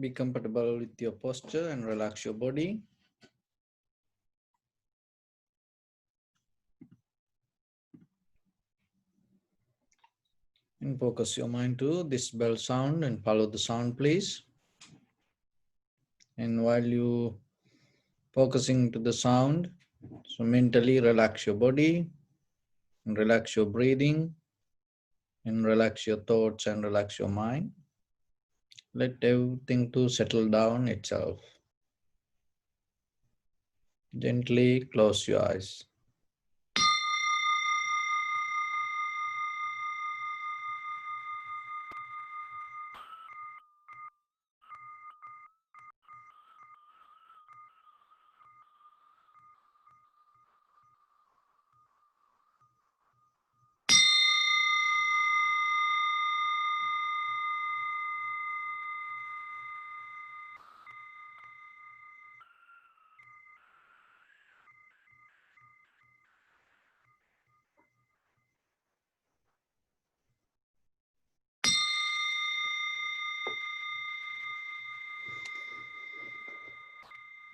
Be comfortable with your posture and relax your body. And focus your mind to this bell sound and follow the sound, please. And while you focusing to the sound, so mentally relax your body and relax your breathing and relax your thoughts and relax your mind. Let everything to settle down itself. Gently close your eyes.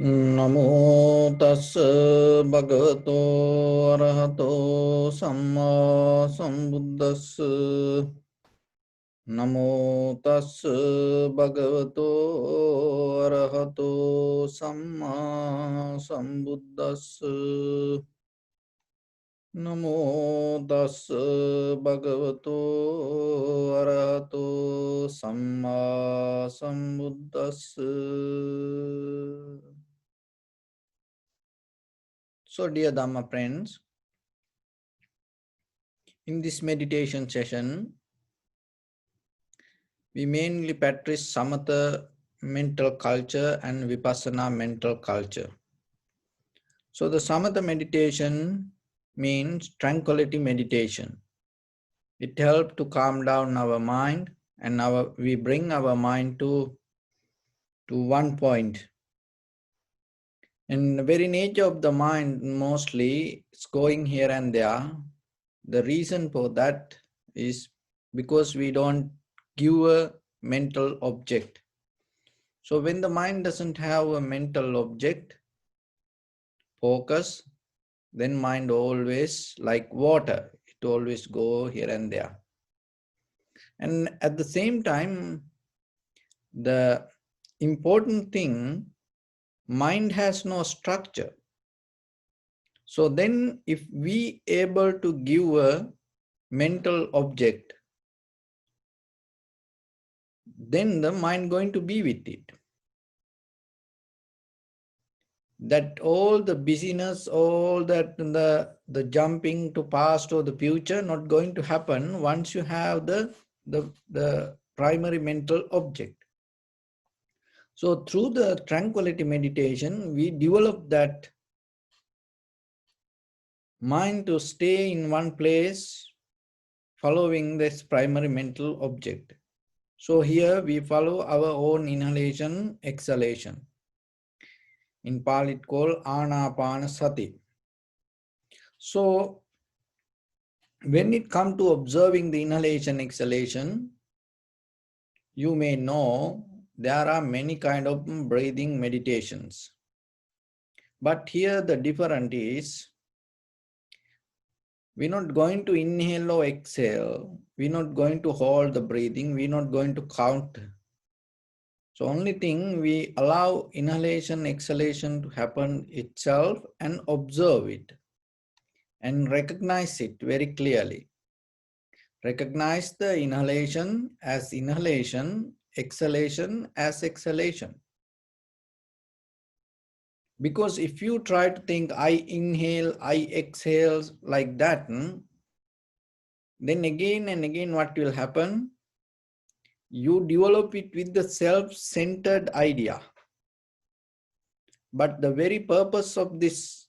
Namo tassa bhagavato arahato samma sambuddhassa. Namo tassa bhagavato arahato samma sambuddhassa. Namo tassa bhagavato arahato samma sambuddhassa. So, dear Dhamma friends, in this meditation session, we mainly practice Samatha mental culture and Vipassana mental culture. So, the Samatha meditation means tranquility meditation. It helps to calm down our mind, and we bring our mind to one point. And the very nature of the mind mostly is going here and there. The reason for that is because we don't give a mental object. So when the mind doesn't have a mental object, focus, then mind always like water. It always go here and there. And at the same time, the important thing, mind has no structure. So then if we able to give a mental object, then the mind going to be with it. That all the busyness, all that the jumping to past or the future not going to happen once you have the primary mental object. So through the tranquility meditation, we develop that mind to stay in one place following this primary mental object. So here we follow our own inhalation, exhalation. In Pali it called Anapanasati. So when it comes to observing the inhalation, exhalation, you may know there are many kind of breathing meditations. But here the difference is, we're not going to inhale or exhale. We're not going to hold the breathing. We're not going to count. So only thing, we allow inhalation, exhalation to happen itself and observe it and recognize it very clearly. Recognize the inhalation as inhalation, exhalation as exhalation. Because if you try to think, I inhale, I exhale like that, then again and again what will happen? You develop it with the self-centered idea. But the very purpose of this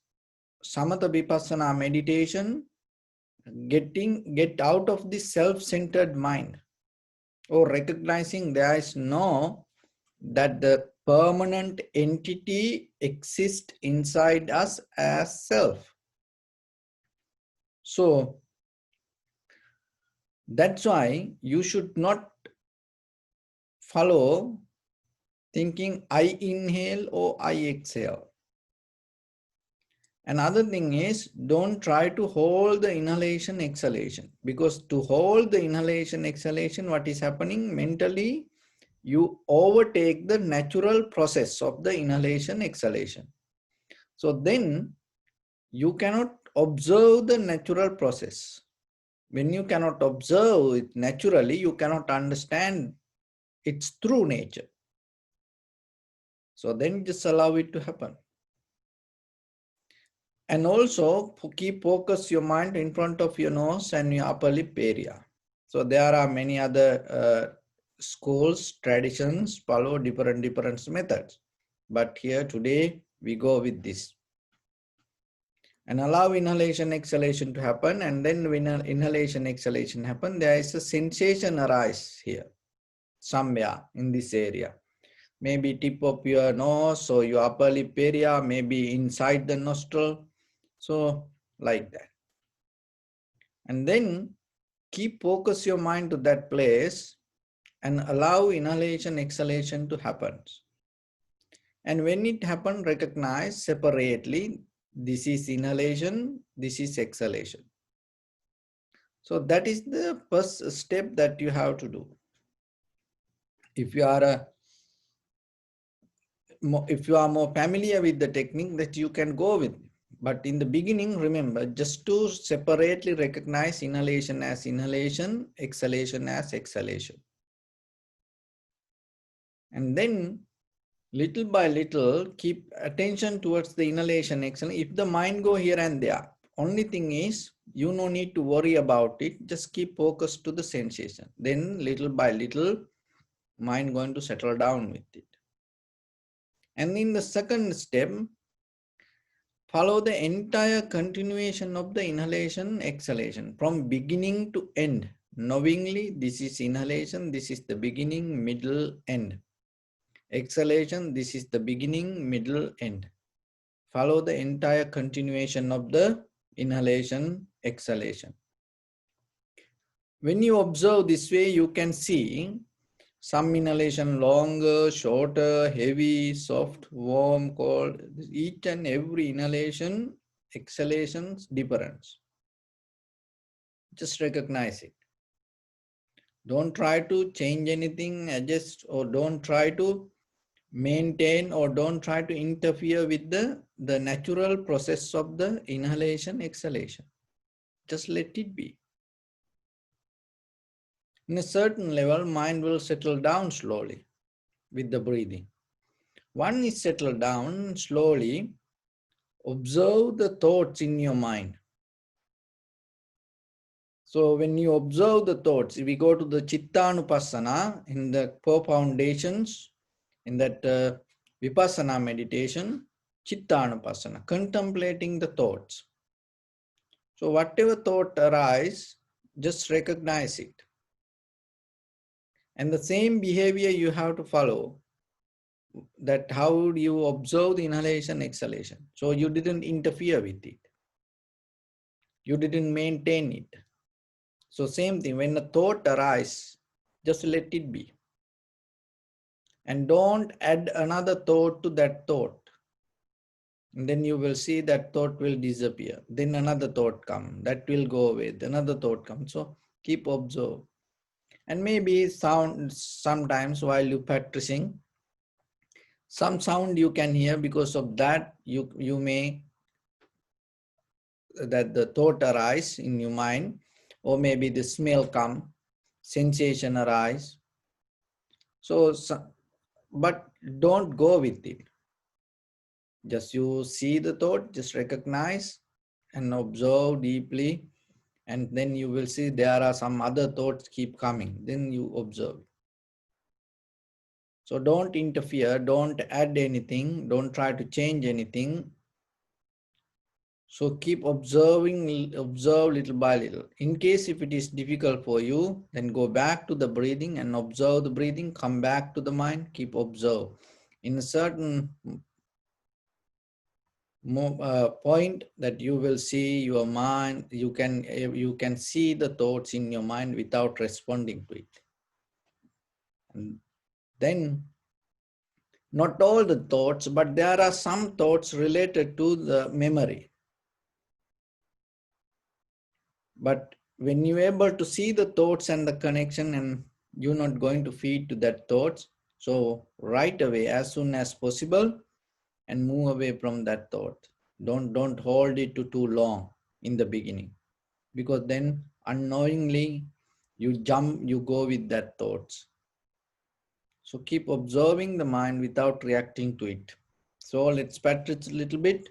Samatha Vipassana meditation, get out of this self-centered mind, or recognizing there is no, that the permanent entity exists inside us as self. So that's why you should not follow thinking I inhale or I exhale. Another thing is, don't try to hold the inhalation exhalation, because to hold the inhalation exhalation, what is happening mentally, you overtake the natural process of the inhalation exhalation. So then you cannot observe the natural process. When you cannot observe it naturally, you cannot understand its true nature. So then just allow it to happen. And also keep focus your mind in front of your nose and your upper lip area. So there are many other schools, traditions follow different methods. But here today we go with this. And allow inhalation, exhalation to happen. And then when inhalation, exhalation happen, there is a sensation arise here, somewhere in this area. Maybe tip of your nose or your upper lip area, maybe inside the nostril. So like that. And then keep focus your mind to that place and allow inhalation, exhalation to happen. And when it happens, recognize separately, this is inhalation, this is exhalation. So that is the first step that you have to do. If you are more familiar with the technique, that you can go with. But in the beginning, remember, just to separately recognize inhalation as inhalation, exhalation as exhalation. And then little by little, keep attention towards the inhalation, exhalation. If the mind go here and there, only thing is, you no need to worry about it. Just keep focus to the sensation. Then little by little, mind going to settle down with it. And in the second step, follow the entire continuation of the inhalation, exhalation from beginning to end. Knowingly, this is inhalation, this is the beginning, middle, end. Exhalation, this is the beginning, middle, end. Follow the entire continuation of the inhalation, exhalation. When you observe this way, you can see some inhalation longer, shorter, heavy, soft, warm, cold. Each and every inhalation, exhalation's difference. Just recognize it. Don't try to change anything, adjust, or don't try to maintain, or don't try to interfere with the natural process of the inhalation, exhalation. Just let it be. In a certain level, mind will settle down slowly with the breathing. One is settled down slowly, observe the thoughts in your mind. So when you observe the thoughts, if we go to the Chittanupassana, in the four foundations, in that Vipassana meditation, Chittanupassana, contemplating the thoughts. So whatever thought arises, just recognize it. And the same behavior you have to follow, that how you observe the inhalation, exhalation. So you didn't interfere with it. You didn't maintain it. So same thing, when a thought arises, just let it be. And don't add another thought to that thought. And then you will see that thought will disappear. Then another thought comes, that will go away. Another thought comes. So keep observe. And maybe sometimes while you practicing, some sound you can hear, because of that you may, that the thought arise in your mind, or maybe the smell come, sensation arise. So but don't go with it. Just you see the thought, just recognize and observe deeply, and then you will see there are some other thoughts keep coming. Then you observe. So don't interfere, don't add anything, don't try to change anything. So keep observing, observe little by little. In case if it is difficult for you, then go back to the breathing and observe the breathing, come back to the mind, keep observe. In a certain point that you will see your mind, you can see the thoughts in your mind without responding to it. And then Not all the thoughts, but there are some thoughts related to the memory. But when you're able to see the thoughts and the connection, and you're not going to feed to that thoughts, so right away, as soon as possible, and move away from that thought. Don't hold it to too long in the beginning, because then unknowingly you go with that thoughts. So keep observing the mind without reacting to it. So let's practice a little bit.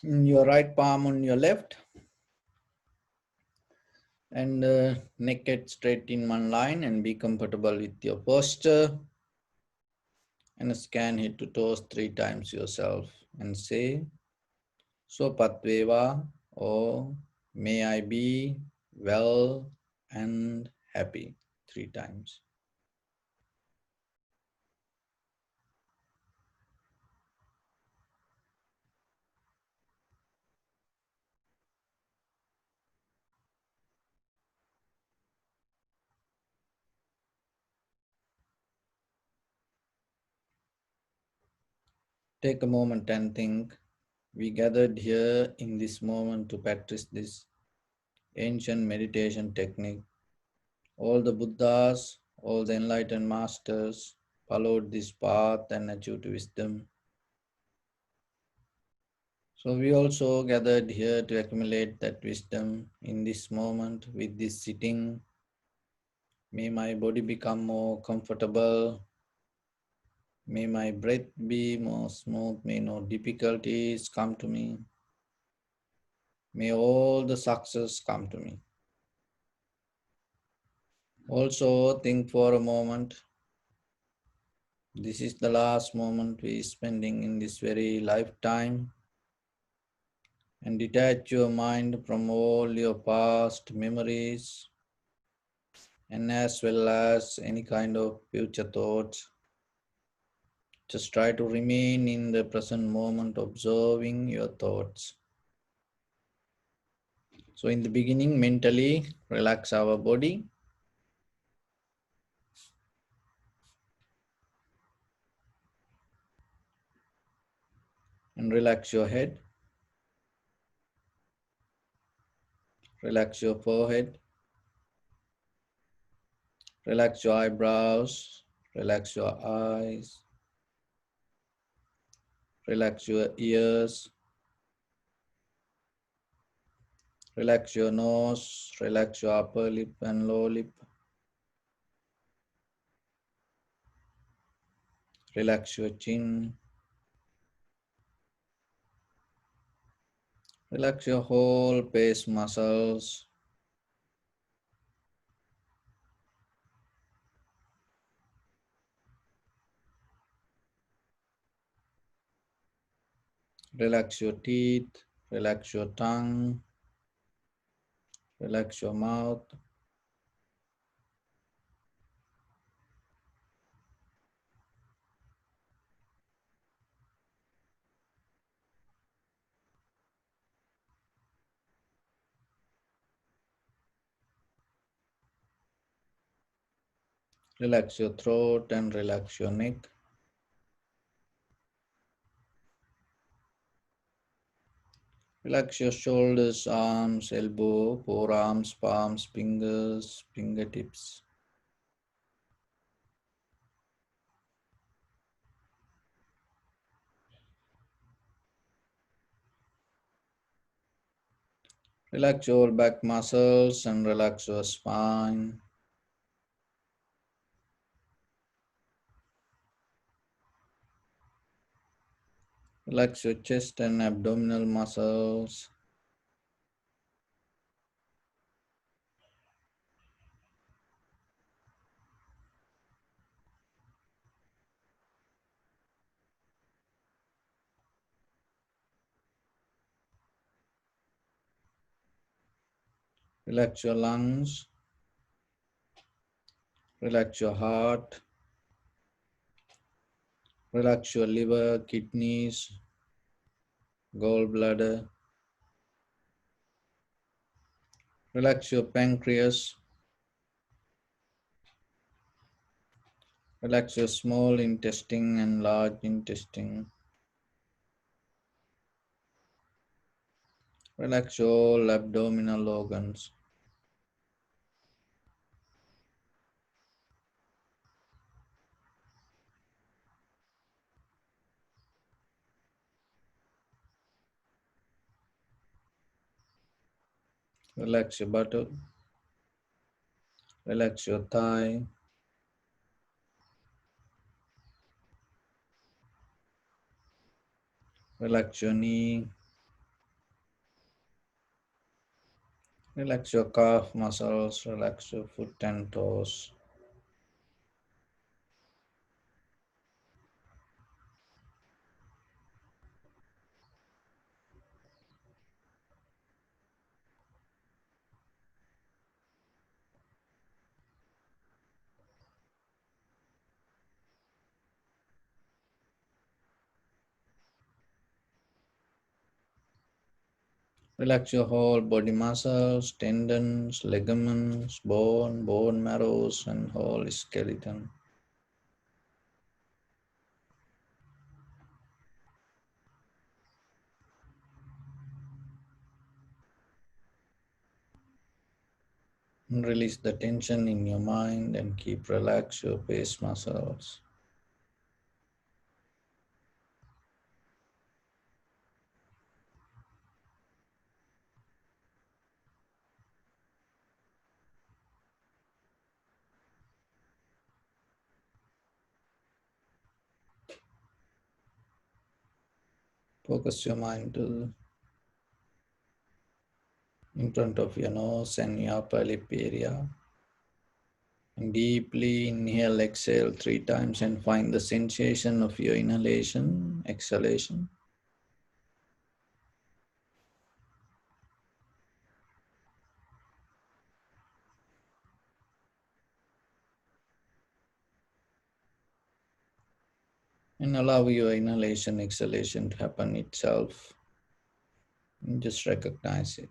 Your right palm on your left, and neck head straight in one line, and be comfortable with your posture, and scan head to toes 3 times yourself and say so patveva, or may I be well and happy, 3 times. Take a moment and think. We gathered here in this moment to practice this ancient meditation technique. All the Buddhas, all the enlightened masters followed this path and achieved wisdom. So we also gathered here to accumulate that wisdom in this moment with this sitting. May my body become more comfortable. May my breath be more smooth. May no difficulties come to me. May all the success come to me. Also think for a moment. This is the last moment we are spending in this very lifetime. And detach your mind from all your past memories, and as well as any kind of future thoughts. Just try to remain in the present moment, observing your thoughts. So in the beginning, mentally relax our body. And relax your head. Relax your forehead. Relax your eyebrows. Relax your eyes. Relax your ears. Relax your nose. Relax your upper lip and lower lip. Relax your chin. Relax your whole face muscles. Relax your teeth. Relax your tongue. Relax your mouth. Relax your throat and relax your neck. Relax your shoulders, arms, elbow, forearms, palms, fingers, fingertips. Relax your back muscles and relax your spine. Relax your chest and abdominal muscles. Relax your lungs. Relax your heart. Relax your liver, kidneys, gallbladder. Relax your pancreas. Relax your small intestine and large intestine. Relax all abdominal organs. Relax your buttock. Relax your thigh. Relax your knee. Relax your calf muscles. Relax your foot and toes. Relax your whole body muscles, tendons, ligaments, bone marrows, and whole skeleton. And release the tension in your mind and keep relax your face muscles. Focus your mind to in front of your nose and your upper lip area. And deeply inhale, exhale 3 times and find the sensation of your inhalation, exhalation. And allow your inhalation, exhalation to happen itself. And just recognize it.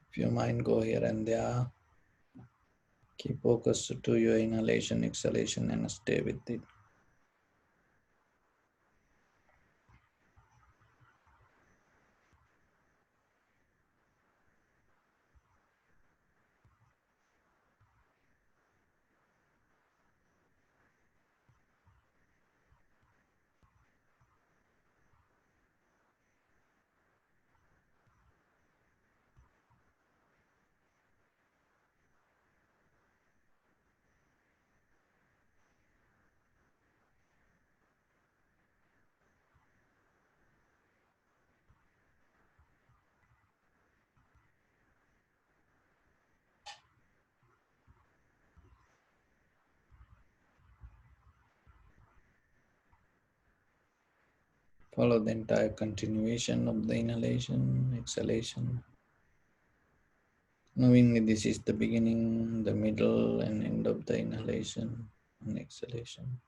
If your mind go here and there, keep focus to your inhalation, exhalation and stay with it. Follow the entire continuation of the inhalation, exhalation. Knowing this is the beginning, the middle and end of the inhalation and exhalation.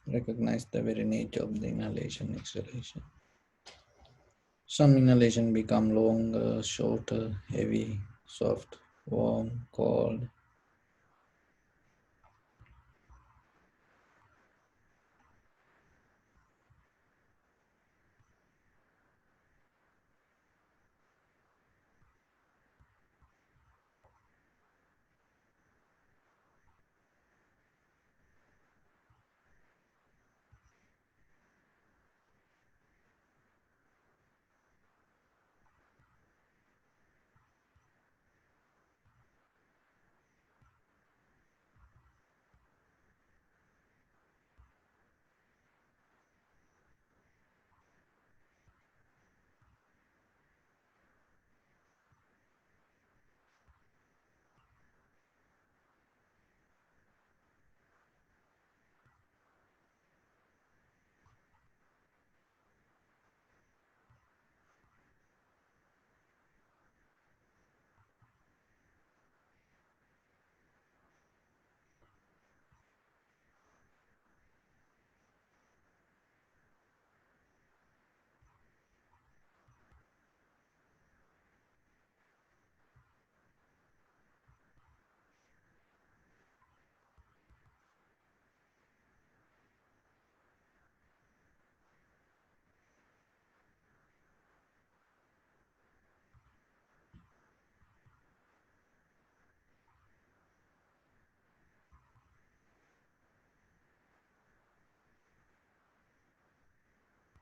Recognize the very nature of the inhalation, exhalation. Some inhalation become longer, shorter, heavy, soft, warm, cold.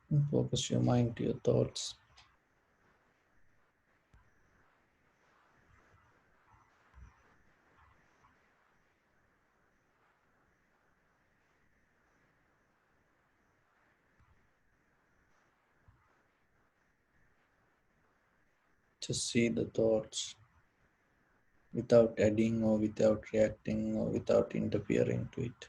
And focus your mind to your thoughts. Just see the thoughts without adding or without reacting or without interfering to it.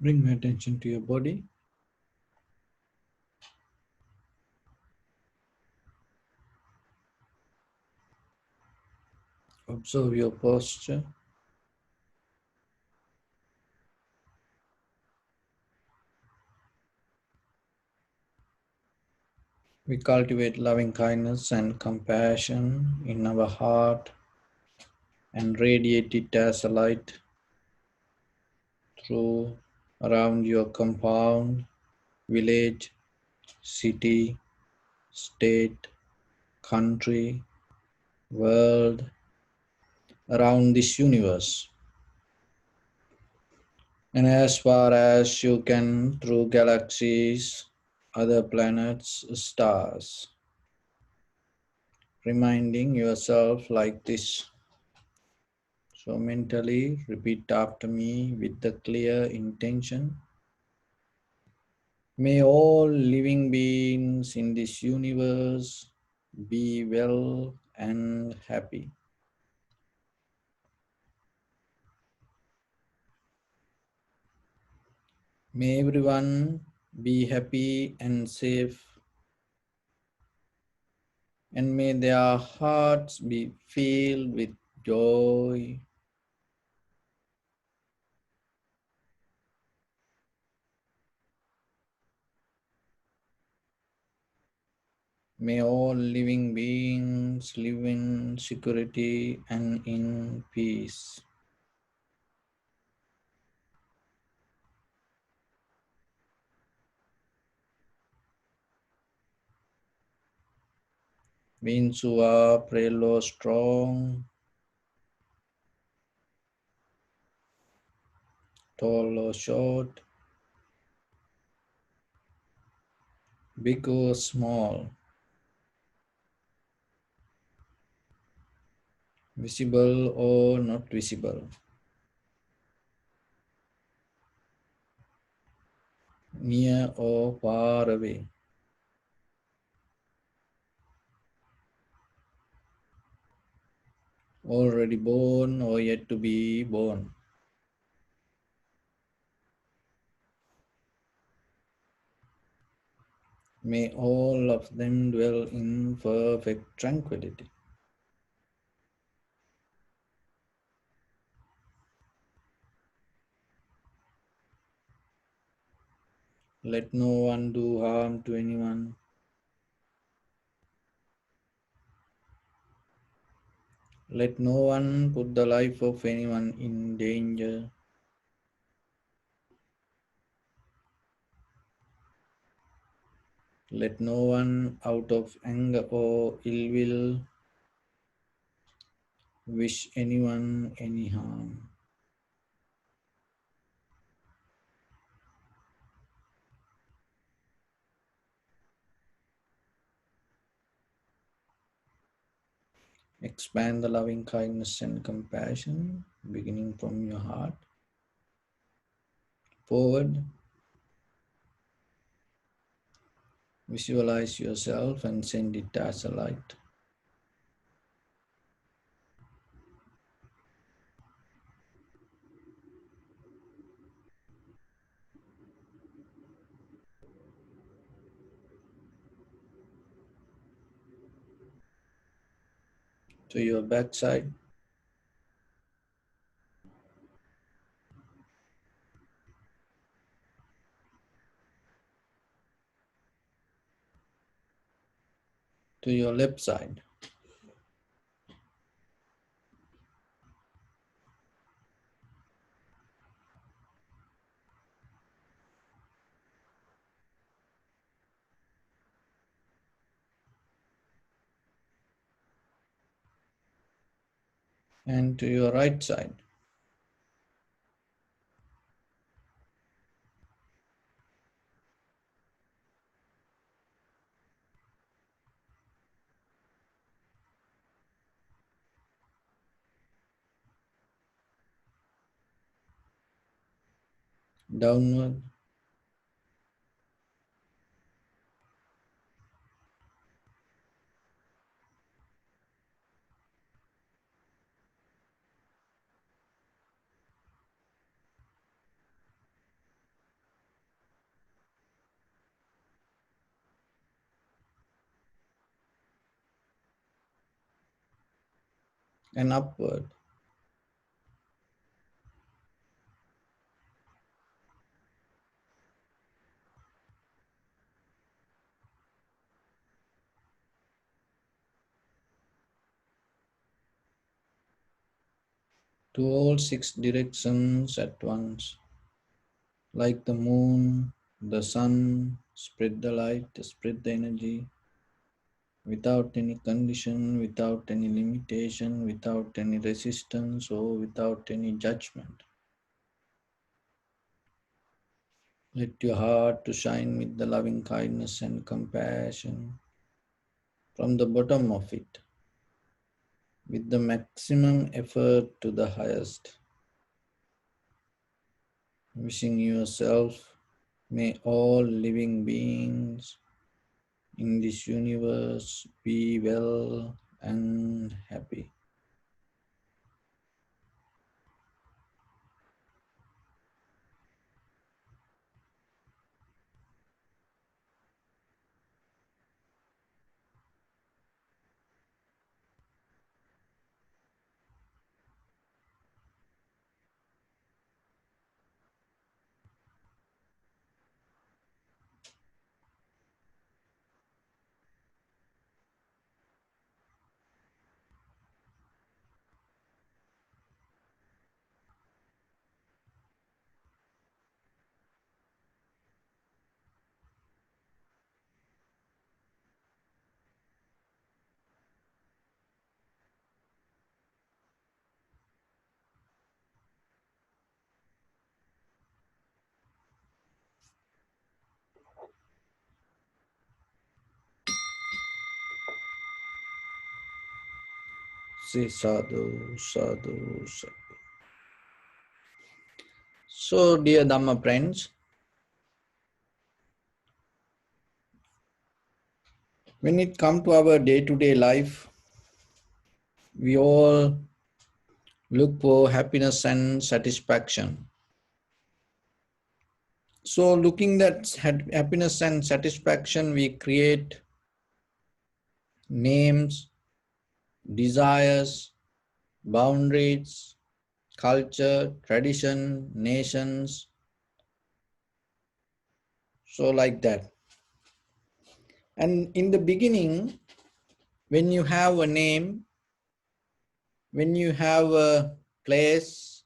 Bring attention to your body. Observe your posture. We cultivate loving kindness and compassion in our heart and radiate it as a light through around your compound, village, city, state, country, world, around this universe. And as far as you can through galaxies, other planets, stars, reminding yourself like this. So mentally repeat after me with the clear intention. May all living beings in this universe be well and happy. May everyone be happy and safe, and may their hearts be filled with joy. May all living beings live in security and in peace. Beings who are frail or strong, tall or short, big or small, visible or not visible, near or far away, already born or yet to be born. May all of them dwell in perfect tranquility. Let no one do harm to anyone. Let no one put the life of anyone in danger. Let no one, out of anger or ill will, wish anyone any harm. Expand the loving kindness and compassion, beginning from your heart, forward. Visualize yourself and send it as a light to your backside, to your left side, and to your right side. Downward, and upward. To all six directions at once, like the moon, the sun, spread the light, spread the energy, without any condition, without any limitation, without any resistance, or without any judgment. Let your heart to shine with the loving kindness and compassion from the bottom of it, with the maximum effort to the highest. Wishing yourself, may all living beings in this universe be well and happy. Say sadhu, sadhu, sadhu. So, dear Dhamma friends, when it comes to our day-to-day life, we all look for happiness and satisfaction. So, looking at happiness and satisfaction, we create names, desires, boundaries, culture, tradition, nations, so like that. And in the beginning, when you have a name, when you have a place,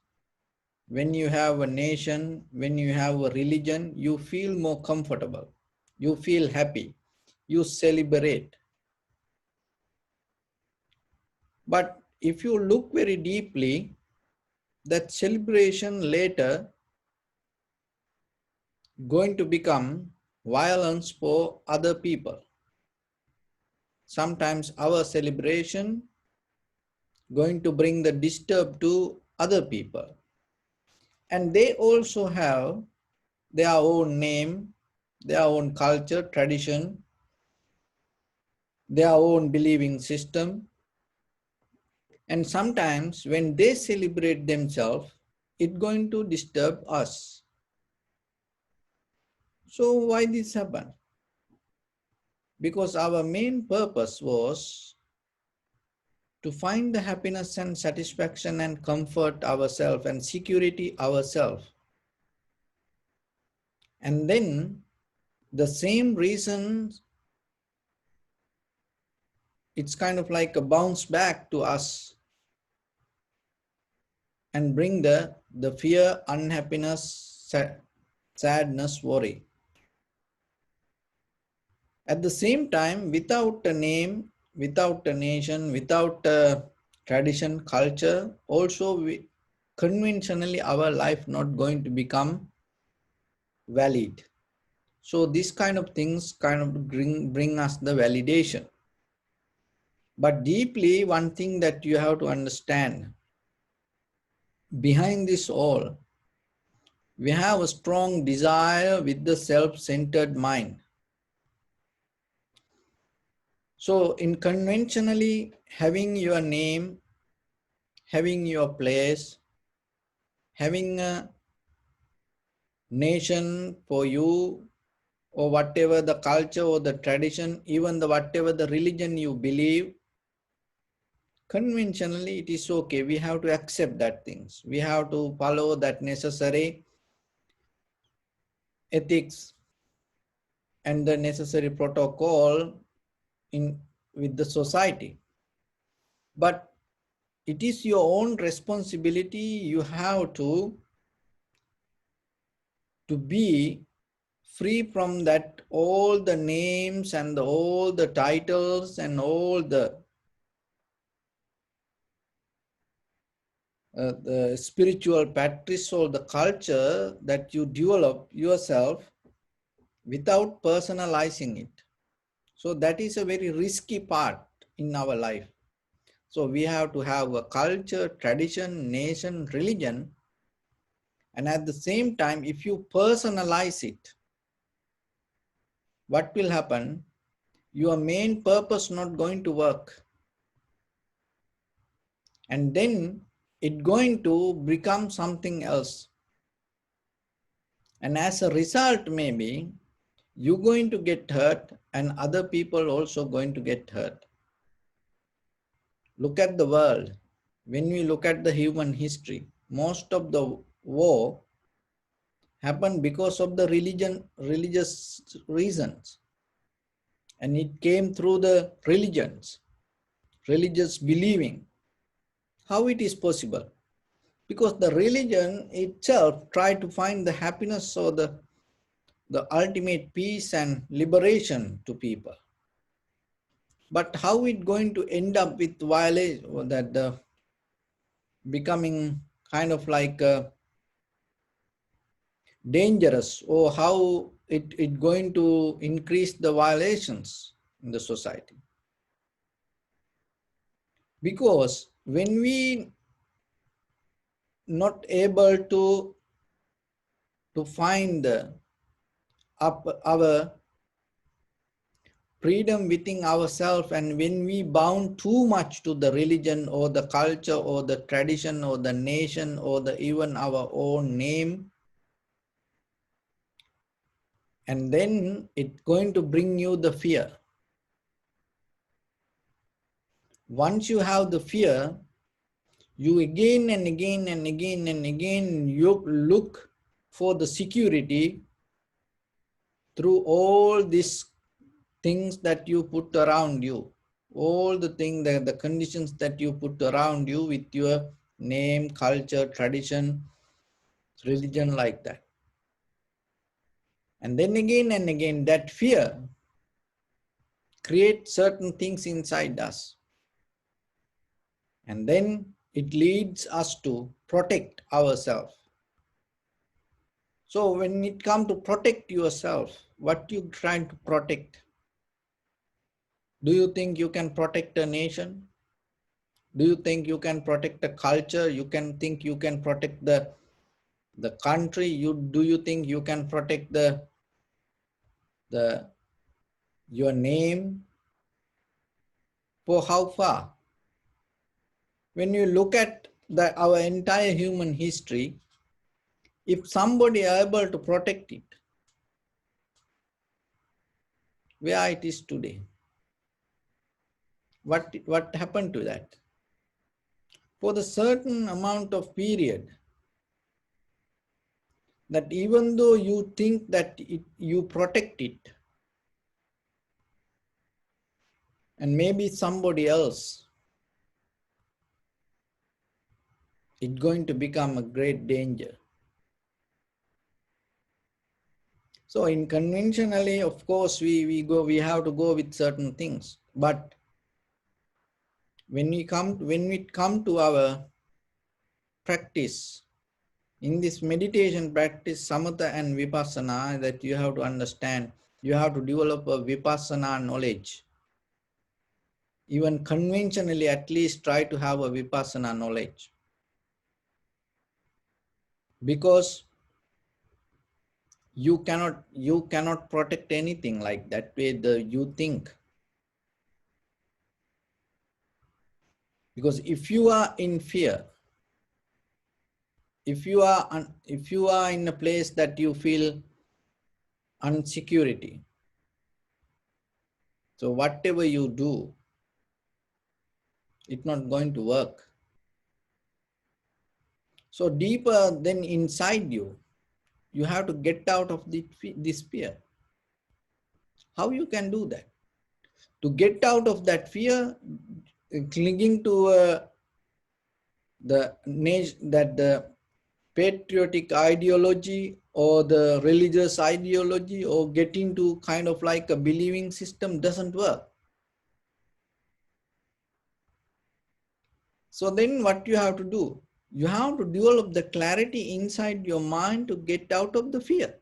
when you have a nation, when you have a religion, you feel more comfortable. You feel happy. You celebrate. But if you look very deeply, that celebration later going to become violence for other people. Sometimes our celebration going to bring the disturb to other people. And they also have their own name, their own culture, tradition, their own believing system. And sometimes when they celebrate themselves, it's going to disturb us. So why this happen? Because our main purpose was to find the happiness and satisfaction and comfort ourselves and security ourselves. And then the same reason, it's kind of like a bounce back to us and bring the fear, unhappiness, sadness, worry. At the same time, without a name, without a nation, without a tradition, culture, also conventionally our life not going to become valid. So these kind of things kind of bring us the validation. But deeply, one thing that you have to understand, behind this all, we have a strong desire with the self-centered mind. So in conventionally having your name, having your place, having a nation for you, or whatever the culture or the tradition, even the whatever the religion you believe, conventionally it is okay. We have to accept that things. We have to follow that necessary ethics and the necessary protocol in with the society. But it is your own responsibility. You have to be free from that, all the names and all the titles and all the spiritual practice or the culture that you develop yourself without personalizing it. So that is a very risky part in our life. So we have to have a culture, tradition, nation, religion, and at the same time, if you personalize it, what will happen? Your main purpose not going to work. And then it going to become something else. And as a result, maybe you're going to get hurt and other people also going to get hurt. Look at the world. When we look at the human history, most of the war happened because of the religious reasons. And it came through the religions, religious believing. How it is possible? Because the religion itself tried to find the happiness or the ultimate peace and liberation to people. But how it going to end up with violation, or that becoming kind of like dangerous, or how it going to increase the violations in the society? Because when we not able to find our freedom within ourselves, and when we bound too much to the religion or the culture or the tradition or the nation or the even our own name, and then it's going to bring you the fear. Once you have the fear, you again and again and again and again you look for the security through all these things that you put around you, all the things, the conditions that you put around you with your name, culture, tradition, religion, like that. And then again and again, that fear creates certain things inside us. And then it leads us to protect ourselves. So when it comes to protect yourself, what you trying to protect? Do you think you can protect a nation? Do you think you can protect a culture? You can think you can protect the country? Do you think you can protect your name? For how far? When you look at our entire human history, if somebody are able to protect it, where it is today, what happened to that? For the certain amount of period, that even though you think that you protect it, and maybe somebody else, it's going to become a great danger. So in conventionally, of course, we have to go with certain things. But when we come to our practice, in this meditation practice, samatha and vipassana, that you have to understand, you have to develop a vipassana knowledge. Even conventionally, at least try to have a vipassana knowledge. Because you cannot protect anything like that way you think. Because if you are in fear, if you are in a place that you feel insecurity, so whatever you do, It's not going to work. So deeper than inside you, you have to get out of this fear. How you can do that? To get out of that fear, clinging to the patriotic ideology or the religious ideology or getting to kind of like a believing system doesn't work. So then what you have to do? You have to develop the clarity inside your mind to get out of the fear.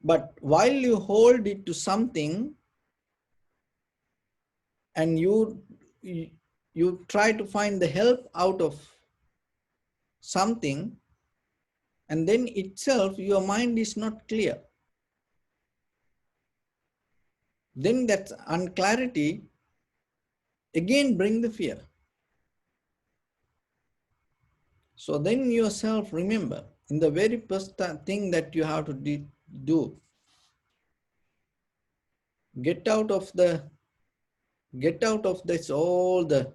But while you hold it to something and you try to find the help out of something, and then itself your mind is not clear, then that unclarity again bring the fear. So then yourself remember, in the very first thing that you have to do, get out of this all the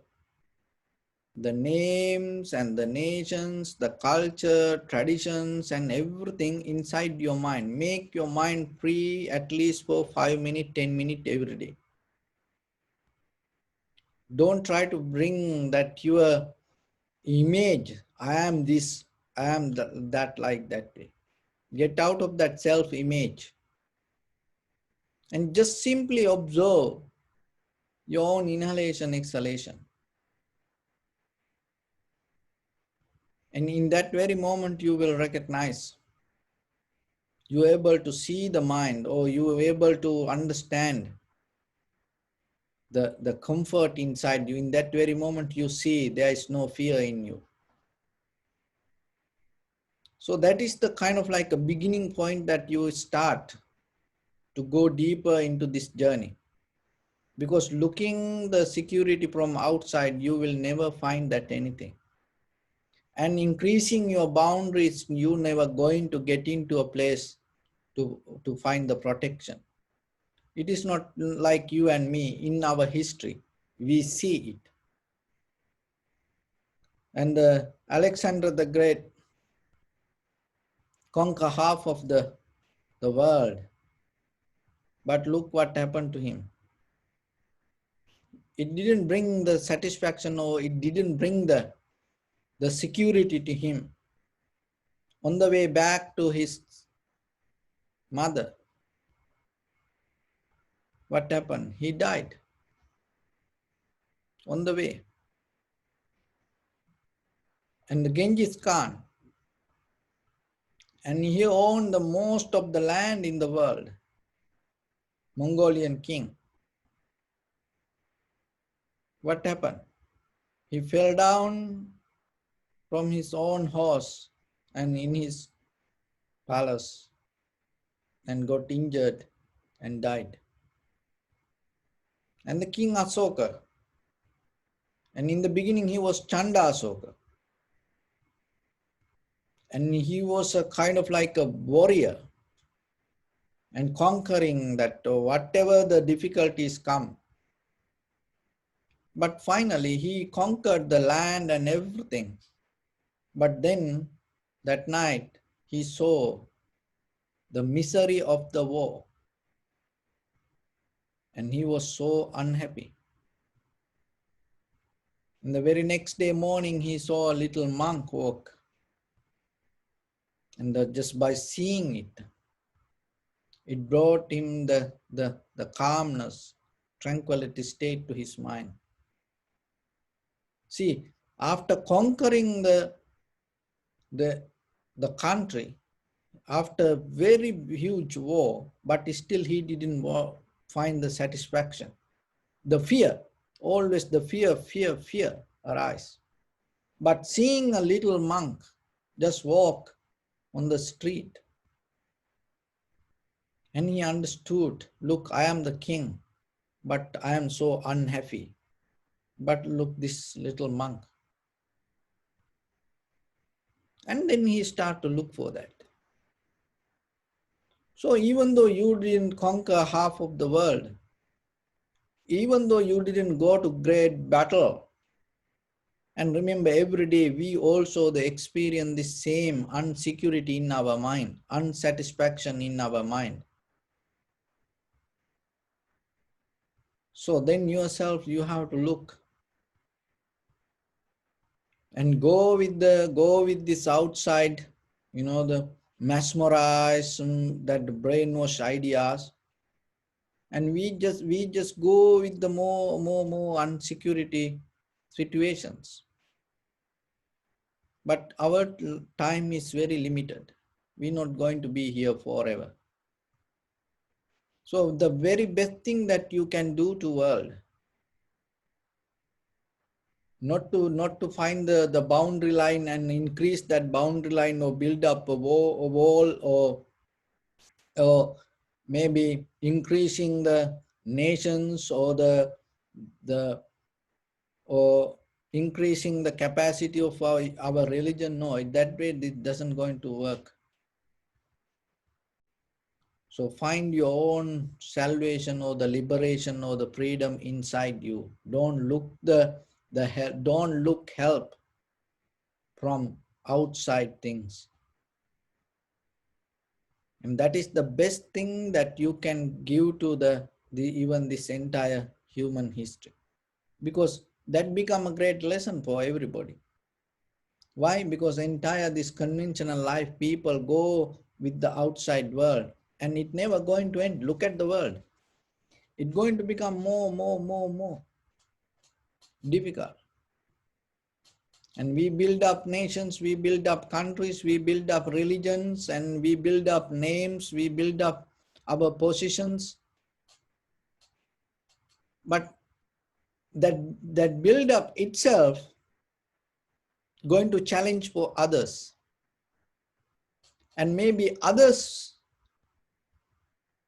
names and the nations, the culture, traditions and everything inside your mind. Make your mind free at least for 5 minutes, 10 minutes every day. Don't try to bring that your image, I am this, I am that, like that way. Get out of that self-image and just simply observe your own inhalation, exhalation. And in that very moment, you will recognize, you are able to see the mind, or you are able to understand the comfort inside you. In that very moment, you see there is no fear in you. So that is the kind of like a beginning point that you start to go deeper into this journey. Because looking the security from outside, you will never find that anything. And increasing your boundaries, you never going to get into a place to find the protection. It is not like you and me. In our history, we see it. And Alexander the Great conquered half of the world. But look what happened to him. It didn't bring the satisfaction, or it didn't bring the security to him. On the way back to his mother, what happened? He died on the way. And the Genghis Khan, and he owned the most of the land in the world, Mongolian king. What happened? He fell down from his own horse and in his palace and got injured and died. And the king Asoka, and in the beginning he was Chanda Asoka, and he was a kind of like a warrior and conquering that whatever the difficulties come. But finally he conquered the land and everything. But then that night he saw the misery of the war and he was so unhappy. In the very next day morning, he saw a little monk walk. And just by seeing it, it brought him the calmness, tranquility state to his mind. See, after conquering the country, after very huge war, but still he didn't find the satisfaction. The fear, always the fear arise. But seeing a little monk just walk on the street, and he understood, look, I am the king, but I am so unhappy. But look, this little monk. And then he started to look for that. So even though you didn't conquer half of the world, even though you didn't go to great battle. And remember, every day we also experience the same insecurity in our mind, unsatisfaction in our mind. So then yourself, you have to look and go with this outside, the mesmerized, that brainwash ideas, and we just go with the more insecurity situations. But our time is very limited. We're not going to be here forever. So the very best thing that you can do to world, not to find the boundary line and increase that boundary line or build up a wall, or maybe increasing the nations or the or increasing the capacity of our religion. No, that way it doesn't going to work. So find your own salvation or the liberation or the freedom inside you. Don't look don't look help from outside things. And that is the best thing that you can give to even this entire human history. Because that become a great lesson for everybody. Why? Because entire this conventional life, people go with the outside world and it never going to end. Look at the world. It's going to become more difficult. And we build up nations, we build up countries, we build up religions, and we build up names, we build up our positions. But that build up itself going to challenge for others. And maybe others'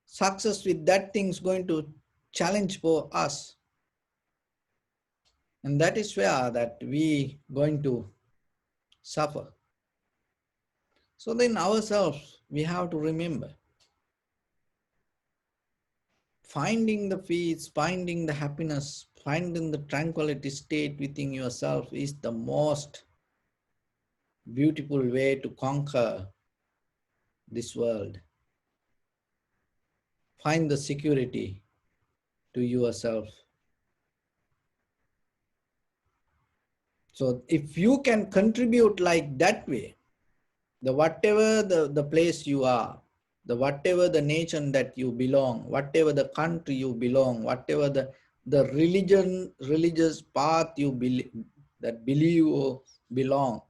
success with that thing is going to challenge for us. And that is where that we going to suffer. So then ourselves, we have to remember, finding the peace, finding the happiness, finding the tranquility state within yourself is the most beautiful way to conquer this world. Find the security to yourself. So if you can contribute like that way, whatever the place you are, whatever the nation that you belong, whatever the country you belong, whatever the religious path you believe or belong,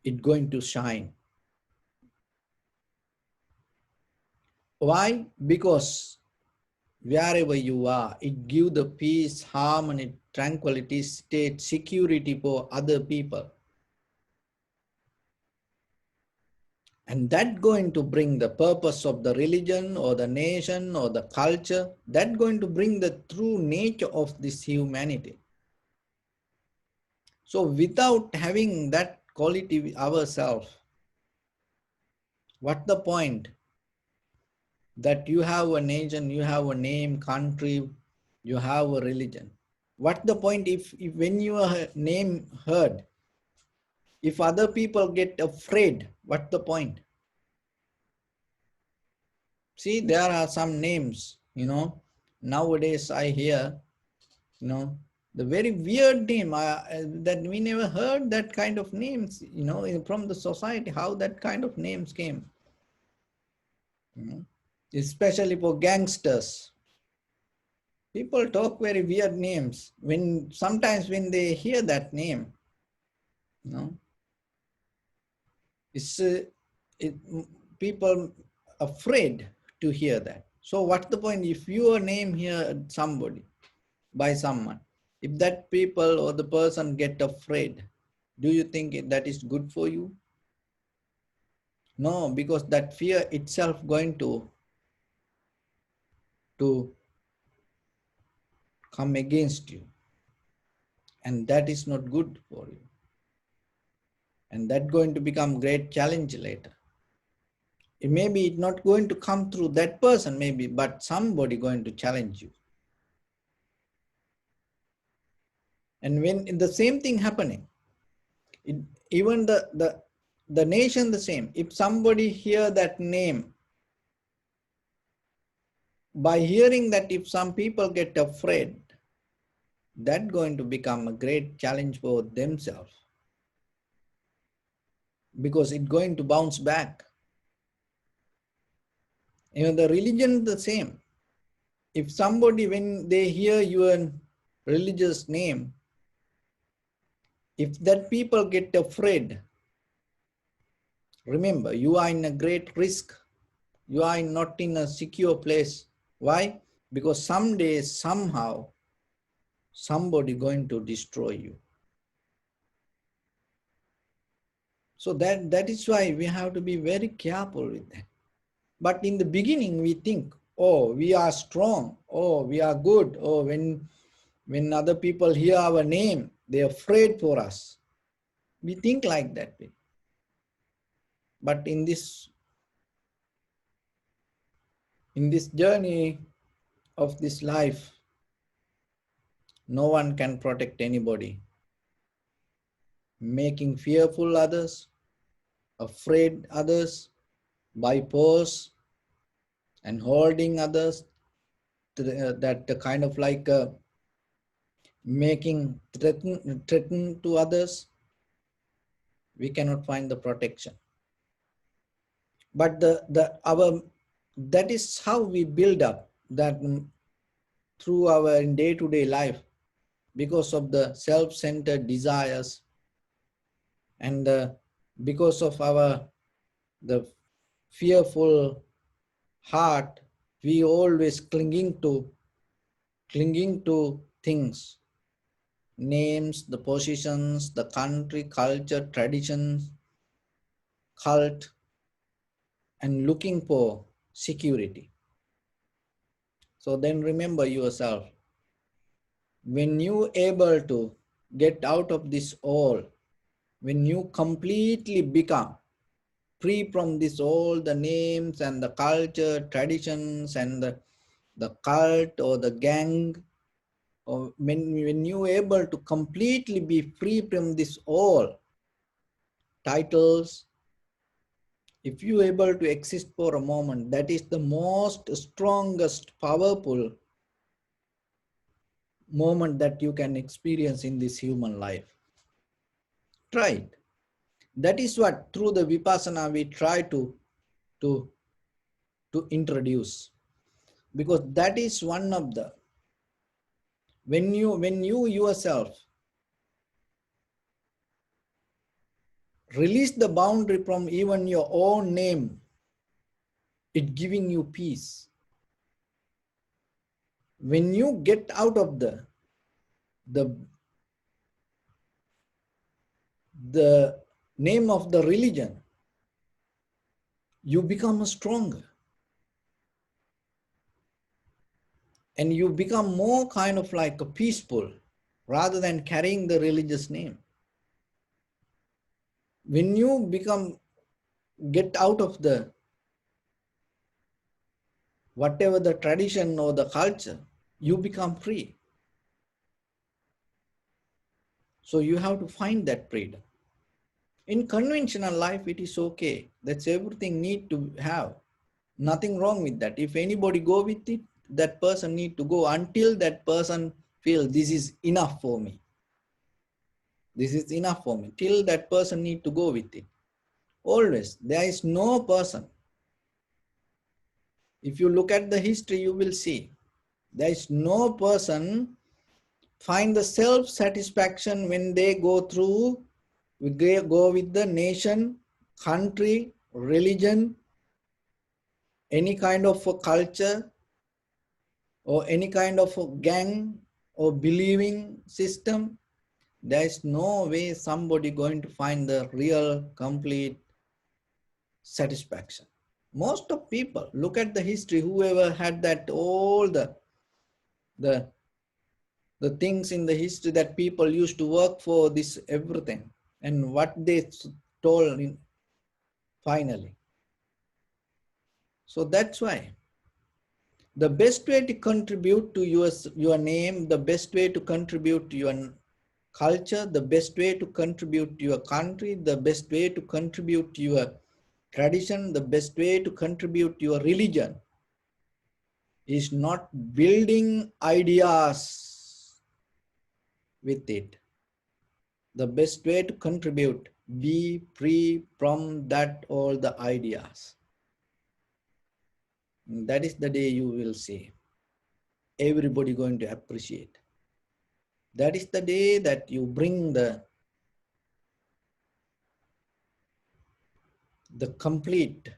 it's going to shine. Why? Because wherever you are, it gives the peace, harmony, tranquility, state, security for other people. And that going to bring the purpose of the religion or the nation or the culture, that going to bring the true nature of this humanity. So without having that quality ourselves, what the point that you have a nation, you have a name, country, you have a religion? What the point if when your name heard, if other people get afraid, what the point? See, there are some names, nowadays I hear, the very weird name that we never heard that kind of names, from the society, how that kind of names came, especially for gangsters. People talk very weird names sometimes when they hear that name, it's people afraid to hear that. So what's the point if your name hear somebody by someone? If that people or the person get afraid, do you think that is good for you? No, because that fear itself going to come against you. And that is not good for you. And that's going to become great challenge later. Maybe it's not going to come through that person, maybe, but somebody going to challenge you. And when the same thing happening, it, even the nation the same. If somebody hear that name, by hearing that, if some people get afraid, that's going to become a great challenge for themselves, because it's going to bounce back. The religion the same. If somebody, when they hear your religious name, if that people get afraid, remember, you are in a great risk. You are not in a secure place. Why? Because someday, somehow, somebody going to destroy you. So that is why we have to be very careful with that. But in the beginning, we think, oh, we are strong. Oh, we are good. Oh, when other people hear our name, they're afraid for us. We think like that way. But in this journey of this life, no one can protect anybody. Making fearful others, afraid others, by force, and holding others, that kind of like making threaten to others, we cannot find the protection. But that is how we build up that through our day-to-day life, because of the self-centered desires, and because of the fearful heart, we always clinging to things, names, the positions, the country, culture, traditions, cult, and looking for security. So then remember yourself, when you able to get out of this all, when you completely become free from this all the names and the culture, traditions, and the cult or the gang, or when you able to completely be free from this all titles, if you able to exist for a moment, that is the most strongest, powerful moment that you can experience in this human life. Try it. That is what through the Vipassana we try to introduce, because that is one of the, when you yourself release the boundary from even your own name, it giving you peace. When you get out of the name of the religion, you become stronger, and you become more kind of like a peaceful, rather than carrying the religious name. When you get out of the whatever the tradition or the culture, you become free. So you have to find that freedom. In conventional life, it is okay. That's everything need to have. Nothing wrong with that. If anybody go with it, that person need to go until that person feels this is enough for me. This is enough for me. Till that person need to go with it. Always. There is no person. If you look at the history, you will see. There is no person find the self-satisfaction when they go through, go with the nation, country, religion, any kind of a culture, or any kind of a gang or believing system. There is no way somebody going to find the real, complete satisfaction. Most of people, look at the history, whoever had that, all the things in the history that people used to work for this everything, and what they told finally. So that's why the best way to contribute to your name, the best way to contribute to your culture, the best way to contribute to your country, the best way to contribute to your tradition, the best way to contribute to your religion is not building ideas with it. The best way to contribute, be free from that all the ideas. And that is the day you will see everybody going to appreciate. That is the day that you bring the complete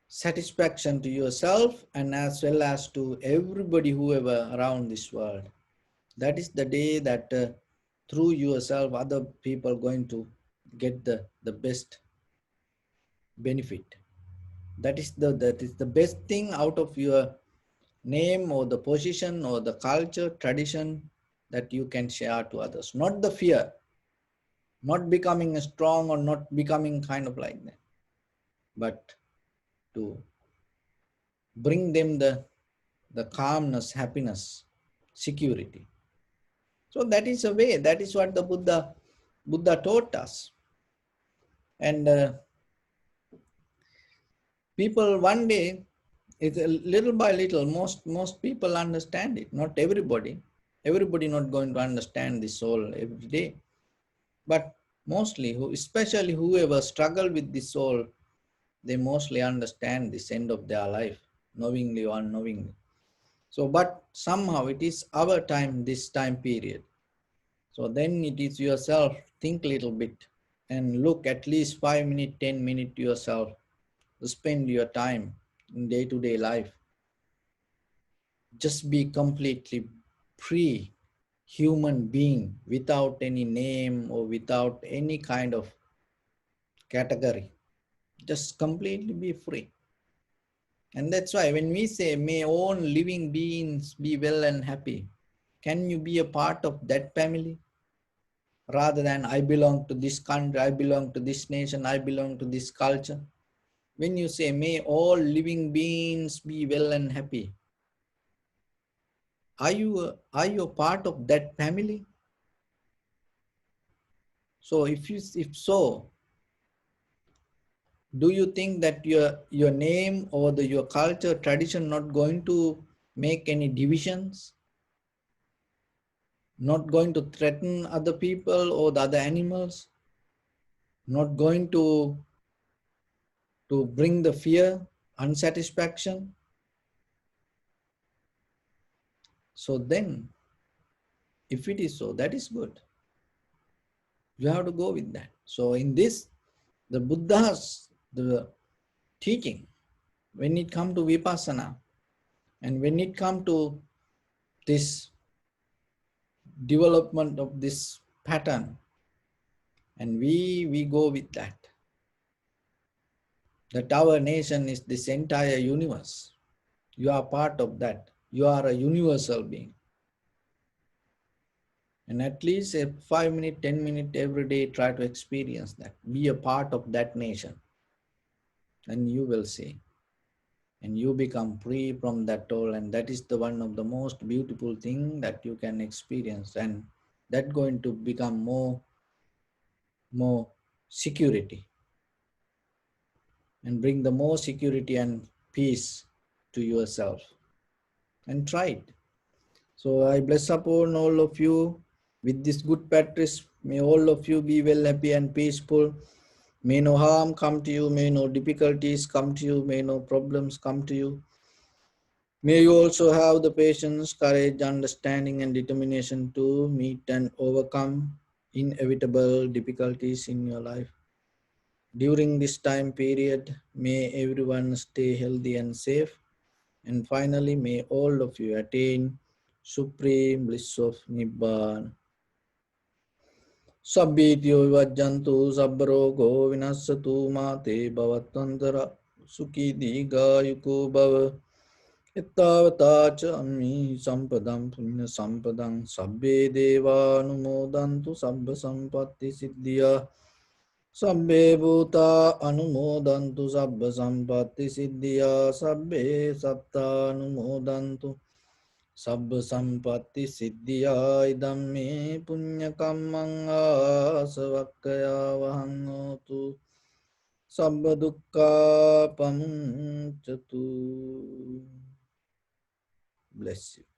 satisfaction to yourself and as well as to everybody whoever around this world. That is the day that through yourself other people are going to get the best benefit. That is the best thing out of your name or the position or the culture, tradition that you can share to others. Not the fear, not becoming strong or not becoming kind of like that, but to bring them the calmness, happiness, security. So that is a way, that is what the Buddha taught us. And people one day, it's a little by little, most people understand it, not everybody. Everybody not going to understand this soul every day. But mostly, especially whoever struggle with the soul, they mostly understand this end of their life, knowingly or unknowingly. So, but somehow it is our time, this time period. So then it is yourself, think a little bit and look at least 5 minutes, 10 minutes to yourself. Spend your time in day-to-day life. Just be completely free human being without any name or without any kind of category. Just completely be free. And that's why when we say, may all living beings be well and happy, can you be a part of that family? Rather than I belong to this country, I belong to this nation, I belong to this culture. When you say, may all living beings be well and happy, are you a part of that family? So if so, do you think that your name or your culture, tradition not going to make any divisions? Not going to threaten other people or the other animals? Not going to bring the fear, unsatisfaction? So then, if it is so, that is good. You have to go with that. So in this, the Buddha's the teaching, when it comes to vipassana, and when it comes to this development of this pattern, and we go with that our nation is this entire universe. You are part of that. You are a universal being. And at least a 5 minute, 10 minute every day, try to experience that. Be a part of that nation. And you will see. And you become free from that all. And that is the one of the most beautiful thing that you can experience. And that going to become more security. And bring the more security and peace to yourself. And try it. So I bless upon all of you with this good practice. May all of you be well, happy and peaceful. May no harm come to you. May no difficulties come to you. May no problems come to you. May you also have the patience, courage, understanding and determination to meet and overcome inevitable difficulties in your life. During this time period, may everyone stay healthy and safe. And finally, may all of you attain supreme bliss of Nibbana. Sabbityo vajjantu sabbarogo vinassatu mate bhavatantara sukhi digayuko bhava. Ittavata cha ammi sampadam punya sampadam sabbe deva anumodantu sabba sampatti siddhya. Sabbe bhuta anumodantu sabba sampatti siddhya sabbe satta anumodantu sabba sampatti siddhya idam me punya kammang asavakkaya vahang hotu sabba dukkha pamuncatu. Bless you.